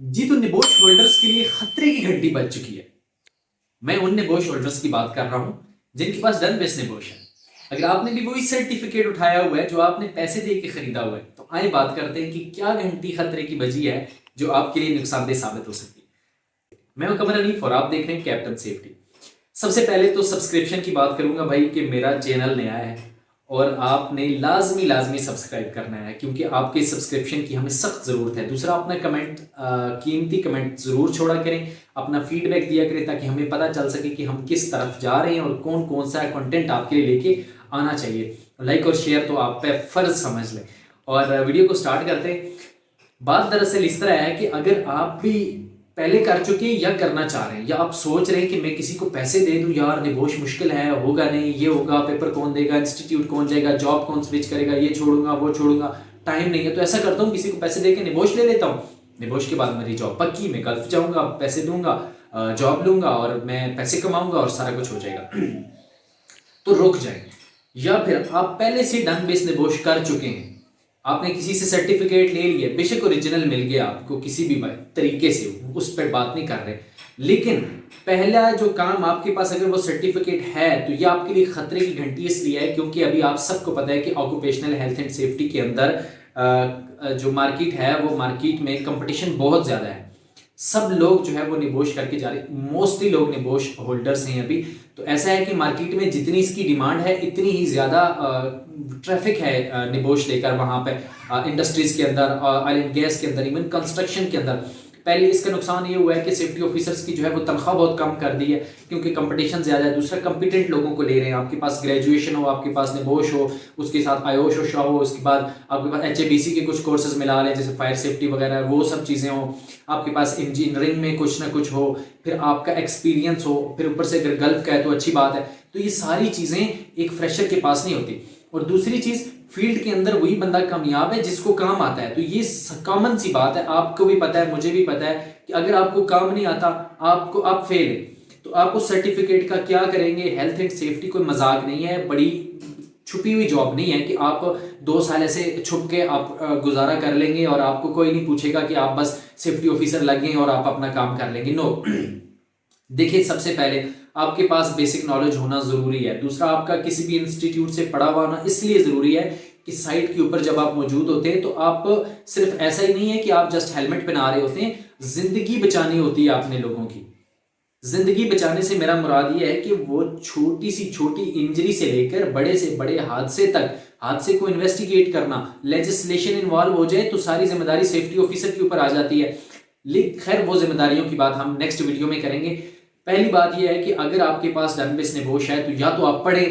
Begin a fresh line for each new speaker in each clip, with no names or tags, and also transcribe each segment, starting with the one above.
जी तो NEBOSH holders के लिए खतरे की घंटी बज चुकी है। मैं उन निबोश होल्डर्स की बात कर रहा हूं जिनके पास डन बेस निबोश है। अगर आपने भी वही सर्टिफिकेट उठाया हुआ है जो आपने पैसे दे के खरीदा हुआ है, तो आइए बात करते हैं कि क्या घंटी खतरे की बजी है जो आपके लिए नुकसानदेह साबित हो सकती है। मैं हूं कमर अनीफ और आप देख रहे हैं कैप्टन सेफ्टी। सबसे पहले तो सब्सक्रिप्शन की बात करूंगा भाई कि मेरा चैनल नया है और आपने लाजमी लाजमी सब्सक्राइब करना है क्योंकि आपके सब्सक्रिप्शन की हमें सख्त ज़रूरत है। दूसरा, अपना कमेंट, कीमती कमेंट ज़रूर छोड़ा करें, अपना फीडबैक दिया करें ताकि हमें पता चल सके कि हम किस तरफ जा रहे हैं और कौन कौन सा कंटेंट आपके लिए लेके आना चाहिए। लाइक और शेयर तो आप पे फ़र्ज समझ लें। और वीडियो को स्टार्ट करते हैं। बात दरअसल इस तरह है कि अगर आप भी पहले कर चुके हैं या करना चाह रहे हैं या आप सोच रहे हैं कि मैं किसी को पैसे दे दूं, यार निबोश मुश्किल है, होगा नहीं, ये होगा, पेपर कौन देगा, इंस्टीट्यूट कौन जाएगा, जॉब कौन स्विच करेगा, ये छोड़ूंगा वो छोड़ूंगा, टाइम नहीं है, तो ऐसा करता हूँ किसी को पैसे दे के निबोश ले लेता हूँ। निबोश के बाद मेरी जॉब पक्की, मैं गल्फ जाऊंगा, पैसे दूंगा, जॉब लूंगा और मैं पैसे कमाऊंगा और सारा कुछ हो जाएगा। तो रुक जाए। या फिर आप पहले से डन बेस निबोश कर चुके हैं, आपने किसी से सर्टिफिकेट ले लिया, बेशक ओरिजिनल मिल गया आपको किसी भी तरीके से, उस पर बात नहीं कर रहे, लेकिन पहला जो काम आपके पास अगर वो सर्टिफिकेट है तो ये आपके लिए खतरे की घंटी इसलिए है क्योंकि अभी आप सबको पता है कि ऑक्यूपेशनल हेल्थ एंड सेफ्टी के अंदर जो मार्केट है वो मार्केट में कंपटीशन बहुत ज़्यादा है। सब लोग जो है वो निबोश करके जा रहे, मोस्टली लोग निबोश होल्डर्स हैं अभी। तो ऐसा है कि मार्केट में जितनी इसकी डिमांड है इतनी ही ज़्यादा ट्रैफिक है निबोश लेकर वहाँ पे इंडस्ट्रीज़ के अंदर, ऑयल एंड गैस के अंदर, इवन कंस्ट्रक्शन के अंदर। पहले इसका नुकसान ये हुआ है कि सेफ्टी ऑफिसर्स की जो है वो तनख्वाह बहुत कम कर दी है क्योंकि कंपटीशन ज़्यादा है। दूसरा, कॉम्पिटेंट लोगों को ले रहे हैं, आपके पास ग्रेजुएशन हो, आपके पास निबोश हो, उसके साथ आयोश हो, शाह हो, उसके बाद आपके पास HABC के कुछ कोर्सेज मिला लें जैसे फायर सेफ्टी वगैरह, वो सब चीज़ें हो, आपके पास इंजीनियरिंग में कुछ ना कुछ हो, फिर आपका एक्सपीरियंस हो, फिर ऊपर से अगर गल्फ का है तो अच्छी बात है। तो ये सारी चीज़ें एक फ्रेशर के पास नहीं होती। और दूसरी चीज़, फील्ड के अंदर वही बंदा कामयाब है जिसको काम आता है। तो ये कॉमन सी बात है, आपको भी पता है, मुझे भी पता है कि अगर आपको काम नहीं आता, आप फेल है, तो आप उस सर्टिफिकेट का क्या करेंगे। हेल्थ एंड सेफ्टी कोई मजाक नहीं है, बड़ी छुपी हुई जॉब नहीं है कि आप 2 साल ऐसे छुप के आप गुजारा कर लेंगे और आपको कोई नहीं पूछेगा कि आप बस सेफ्टी ऑफिसर लग गए और आप अपना काम कर लेंगे। नो। देखिए, सबसे पहले आपके पास बेसिक नॉलेज होना जरूरी है। दूसरा, आपका किसी भी इंस्टीट्यूट से पढ़ा हुआ होना इसलिए जरूरी है कि साइट के ऊपर जब आप मौजूद होते हैं तो आप सिर्फ ऐसा ही नहीं है कि आप जस्ट हेलमेट पहना रहे होते हैं, जिंदगी बचानी होती है आपने लोगों की। जिंदगी बचाने से मेरा मुराद ये है कि वो छोटी सी छोटी इंजरी से लेकर बड़े से बड़े हादसे तक, हादसे को इन्वेस्टिगेट करना, लेजिस्लेशन इन्वॉल्व हो जाए तो सारी जिम्मेदारी सेफ्टी ऑफिसर के ऊपर आ जाती है। लेकिन खैर, वो जिम्मेदारियों की बात हम नेक्स्ट वीडियो में करेंगे। पहली बात यह है कि अगर आपके पास डन बेस निबोश है तो या तो आप पढ़े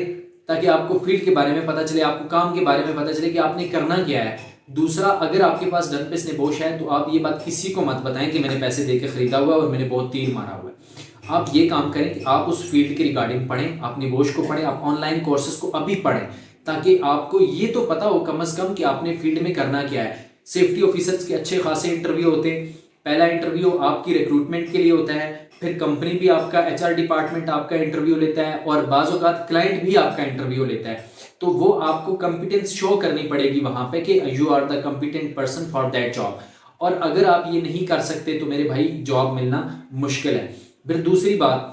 ताकि आपको फील्ड के बारे में पता चले, आपको काम के बारे में पता चले कि आपने करना क्या है। दूसरा, अगर आपके पास डन बेस निबोश है तो आप ये बात किसी को मत बताएं कि मैंने पैसे देके खरीदा हुआ है और मैंने बहुत तीर मारा हुआ है। आप ये काम करें कि आप उस फील्ड के रिगार्डिंग पढ़ें, आप निबोश को पढ़ें, आप ऑनलाइन कोर्सेज को अभी पढ़ें ताकि आपको ये तो पता हो कम से कम कि आपने फील्ड में करना क्या है। सेफ्टी ऑफिसर्स के अच्छे खासे इंटरव्यू होते हैं। पहला इंटरव्यू आपकी रिक्रूटमेंट के लिए होता है, फिर कंपनी भी आपका, HR डिपार्टमेंट आपका इंटरव्यू लेता है और बाज़ औक़ात क्लाइंट भी आपका इंटरव्यू लेता है। तो वो आपको कंपिटेंस शो करनी पड़ेगी वहां पे कि you are the competent person for that job. और अगर आप ये नहीं कर सकते तो मेरे भाई जॉब मिलना मुश्किल है। फिर दूसरी बात,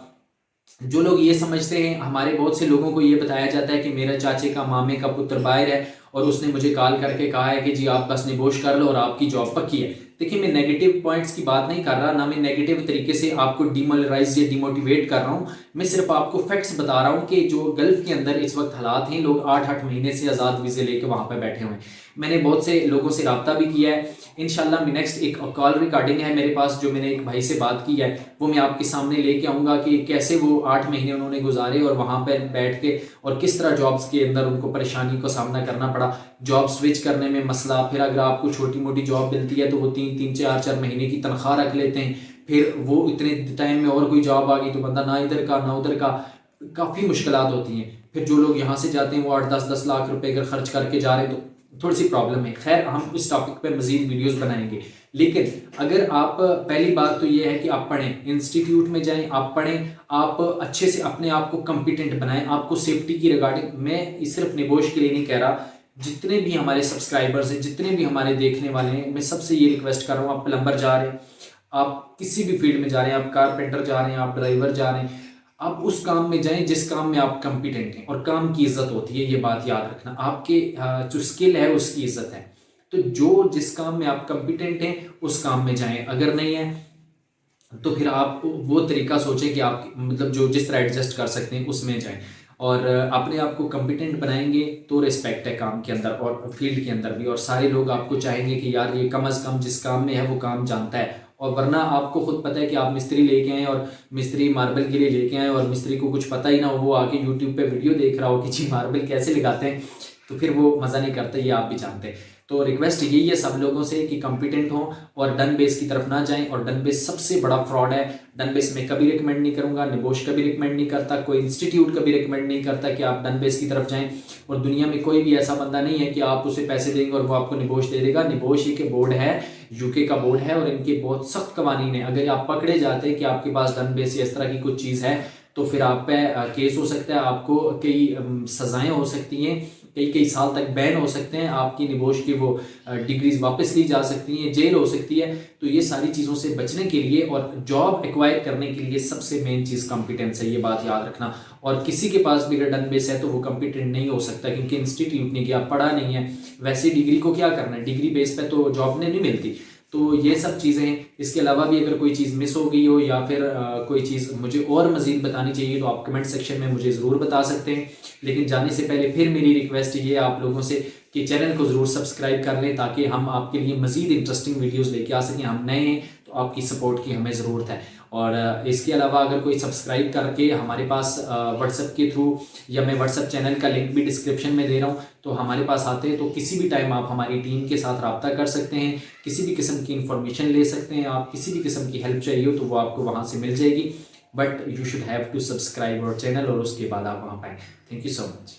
जो लोग ये समझते हैं, हमारे बहुत से लोगों को ये बताया जाता है कि मेरा चाचे का मामे का पुत्र बाहर है और उसने मुझे कॉल करके कहा है कि जी आप बस निबोश कर लो और आपकी जॉब पक्की है। देखिए, मैं नेगेटिव पॉइंट्स की बात नहीं कर रहा, ना मैं नेगेटिव तरीके से आपको डिमोरलाइज या डिमोटिवेट कर रहा हूँ। मैं सिर्फ आपको फैक्ट्स बता रहा हूँ कि जो गल्फ के अंदर इस वक्त हालात हैं, लोग 8-8 महीने से आज़ाद वीज़े लेके वहाँ पर बैठे हुए हैं। मैंने बहुत से लोगों से रब्ता भी किया है। इंशाल्लाह मैं नेक्स्ट एक कॉल रिकॉर्डिंग है मेरे पास जो मैंने एक भाई से बात की है, वो मैं आपके सामने लेके आऊँगा कि कैसे वो 8 महीने उन्होंने गुजारे और वहाँ पर बैठ के और किस तरह जॉब्स के अंदर उनको परेशानी को सामना करना पड़ा, जॉब स्विच करने में मसला। फिर अगर आपको छोटी मोटी जॉब मिलती है तो वो 3-3, 4-4 महीने की तनख्वाह रख लेते हैं, फिर वो इतने टाइम में और कोई जॉब आ गई तो बंदा ना इधर का ना उधर का, काफ़ी मुश्किलात होती हैं। फिर जो लोग यहाँ से जाते हैं वो 8-10 लाख रुपए अगर खर्च करके जा रहे हैं तो थोड़ी सी प्रॉब्लम है। खैर, हम इस टॉपिक पे मजीद वीडियोस बनाएंगे। लेकिन अगर आप, पहली बात तो ये है कि आप पढ़ें, इंस्टीट्यूट में जाएं, आप पढ़ें, आप अच्छे से अपने आप को कॉम्पिटेंट बनाएं। आपको सेफ्टी की रिगार्डिंग, मैं सिर्फ निबोश के लिए नहीं कह रहा, जितने भी हमारे सब्सक्राइबर्स हैं, जितने भी हमारे देखने वाले हैं, मैं सबसे ये रिक्वेस्ट कर रहा हूँ, आप प्लम्बर जा रहे हैं, आप किसी भी फील्ड में जा रहे हैं, आप कारपेंटर जा रहे हैं, आप ड्राइवर जा रहे हैं, आप उस काम में जाएं जिस काम में आप कंपिटेंट हैं, और काम की इज्जत होती है, ये बात याद रखना। आपके जो स्किल है उसकी इज्जत है। तो जो जिस काम में आप कंपिटेंट हैं उस काम में जाएं, अगर नहीं है तो फिर आप वो तरीका सोचें कि आप मतलब जो जिस तरह एडजस्ट कर सकते हैं उसमें जाएं, और अपने आप को कॉम्पिटेंट बनाएंगे तो रिस्पेक्ट है काम के अंदर और फील्ड के अंदर भी, और सारे लोग आपको चाहेंगे कि यार ये कम अज़ कम जिस काम में है वो काम जानता है। और वरना आपको खुद पता है कि आप मिस्त्री लेके आए और मिस्त्री मार्बल के लिए लेके आए और मिस्त्री को कुछ पता ही ना हो, वो आके यूट्यूब पे वीडियो देख रहा हो कि जी मार्बल कैसे लगाते हैं, तो फिर वो मज़ा नहीं करता, ये आप भी जानते हैं। तो रिक्वेस्ट यही है सब लोगों से कि कंपिटेंट हों और डन बेस की तरफ ना जाएं, और डन बेस सबसे बड़ा फ्रॉड है। डन बेस में कभी रिकमेंड नहीं करूंगा, निबोश कभी रिकमेंड नहीं करता, कोई इंस्टीट्यूट कभी रिकमेंड नहीं करता कि आप डन बेस की तरफ जाएं। और दुनिया में कोई भी ऐसा बंदा नहीं है कि आप उसे पैसे देंगे और वो आपको निबोश दे देगा। निबोश ही के बोर्ड है, यूके का बोर्ड है, और इनके बहुत सख्त कवानीन है। अगर आप पकड़े जाते हैं कि आपके पास डन बेस या इस तरह की कुछ चीज़ है तो फिर आप पे केस हो सकता है, आपको कई सजाएं हो सकती हैं, कई साल तक बैन हो सकते हैं, आपकी निबोश की वो डिग्रीज वापस ली जा सकती हैं, जेल हो सकती है। तो ये सारी चीज़ों से बचने के लिए और जॉब एक्वायर करने के लिए सबसे मेन चीज़ कॉम्पिटेंस है, ये बात याद रखना। और किसी के पास भी अगर डन बेस है तो वो कॉम्पिटेंट नहीं हो सकता, क्योंकि इंस्टीट्यूट नहीं गया, पढ़ा नहीं है। वैसे डिग्री को क्या करना है, डिग्री बेस पे तो जॉब नहीं मिलती। तो ये सब चीज़ें हैं। इसके अलावा भी अगर कोई चीज़ मिस हो गई हो या फिर कोई चीज़ मुझे और मज़ीद बतानी चाहिए तो आप कमेंट सेक्शन में मुझे ज़रूर बता सकते हैं। लेकिन जाने से पहले फिर मेरी रिक्वेस्ट ये है आप लोगों से कि चैनल को ज़रूर सब्सक्राइब कर लें, ताकि हम आपके लिए मज़ीद इंटरेस्टिंग वीडियोज़ लेके आ सकें। हम नए हैं तो आपकी सपोर्ट की हमें ज़रूरत है। और इसके अलावा अगर कोई सब्सक्राइब करके हमारे पास व्हाट्सएप के थ्रू, या मैं व्हाट्सएप चैनल का लिंक भी डिस्क्रिप्शन में दे रहा हूँ, तो हमारे पास आते हैं तो किसी भी टाइम आप हमारी टीम के साथ रब्ता कर सकते हैं, किसी भी किस्म की इंफॉर्मेशन ले सकते हैं, आप किसी भी किस्म की हेल्प चाहिए हो तो वो आपको वहाँ से मिल जाएगी। But you should have to subscribe our channel, और उसके बाद आप वहाँ पाएँ। Thank you so much.